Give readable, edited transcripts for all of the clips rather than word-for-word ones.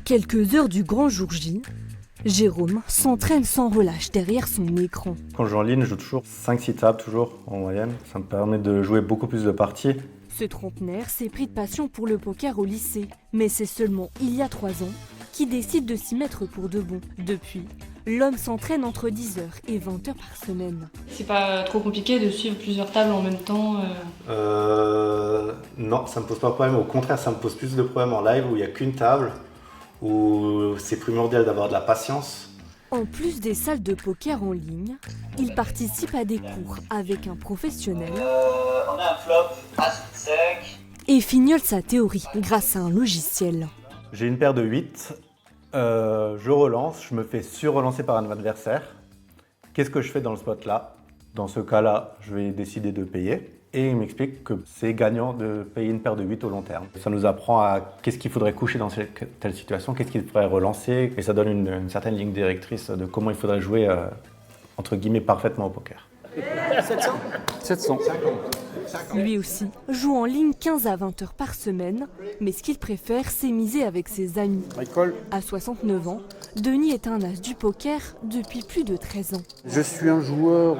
quelques heures du grand jour J, Jérôme s'entraîne sans relâche derrière son écran. Quand je joue en ligne, je joue toujours 5-6 tables toujours en moyenne. Ça me permet de jouer beaucoup plus de parties. Ce trentenaire s'est pris de passion pour le poker au lycée. Mais c'est seulement il y a 3 ans qu'il décide de s'y mettre pour de bon. Depuis, l'homme s'entraîne entre 10h et 20h par semaine. C'est pas trop compliqué de suivre plusieurs tables en même temps Non, ça me pose pas de problème. Au contraire, ça me pose plus de problèmes en live où il n'y a qu'une table, où c'est primordial d'avoir de la patience. En plus des salles de poker en ligne, il participe à des cours avec un professionnel On a un flop, as sec. et fignole sa théorie grâce à un logiciel. J'ai une paire de 8, je relance, je me fais sur-relancer par un adversaire. Qu'est-ce que je fais dans le spot là? Dans ce cas-là, je vais décider de payer. Et il m'explique que c'est gagnant de payer une paire de 8 au long terme. Ça nous apprend à qu'est-ce qu'il faudrait coucher dans telle situation, qu'est-ce qu'il faudrait relancer. Et ça donne une certaine ligne directrice de comment il faudrait jouer, entre guillemets, parfaitement au poker. 700. Lui aussi joue en ligne 15 à 20 heures par semaine, mais ce qu'il préfère, c'est miser avec ses amis. À 69 ans, Denis est un as du poker depuis plus de 13 ans. Je suis un joueur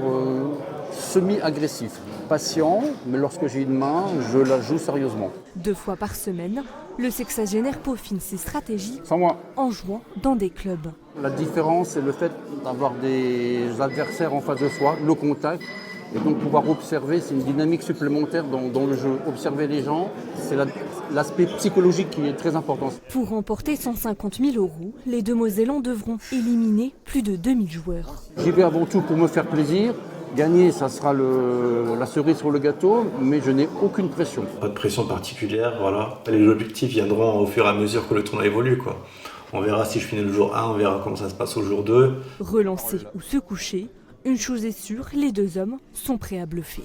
semi-agressif, patient, mais lorsque j'ai une main, je la joue sérieusement. 2 fois par semaine, le sexagénaire peaufine ses stratégies Sans moi. en jouant dans des clubs. La différence, c'est le fait d'avoir des adversaires en face de soi, le contact, et donc pouvoir observer, c'est une dynamique supplémentaire dans le jeu. Observer les gens, c'est l'aspect psychologique qui est très important. Pour remporter 150 000 €, les demoisellons devront éliminer plus de 2000 joueurs. J'y vais avant tout pour me faire plaisir. Gagner, ça sera la cerise sur le gâteau, mais je n'ai aucune pression. Pas de pression particulière, voilà. Les objectifs viendront au fur et à mesure que le tournoi évolue, quoi. On verra si je finis le jour 1, on verra comment ça se passe au jour 2. Relancer ou se coucher, une chose est sûre, les 2 hommes sont prêts à bluffer.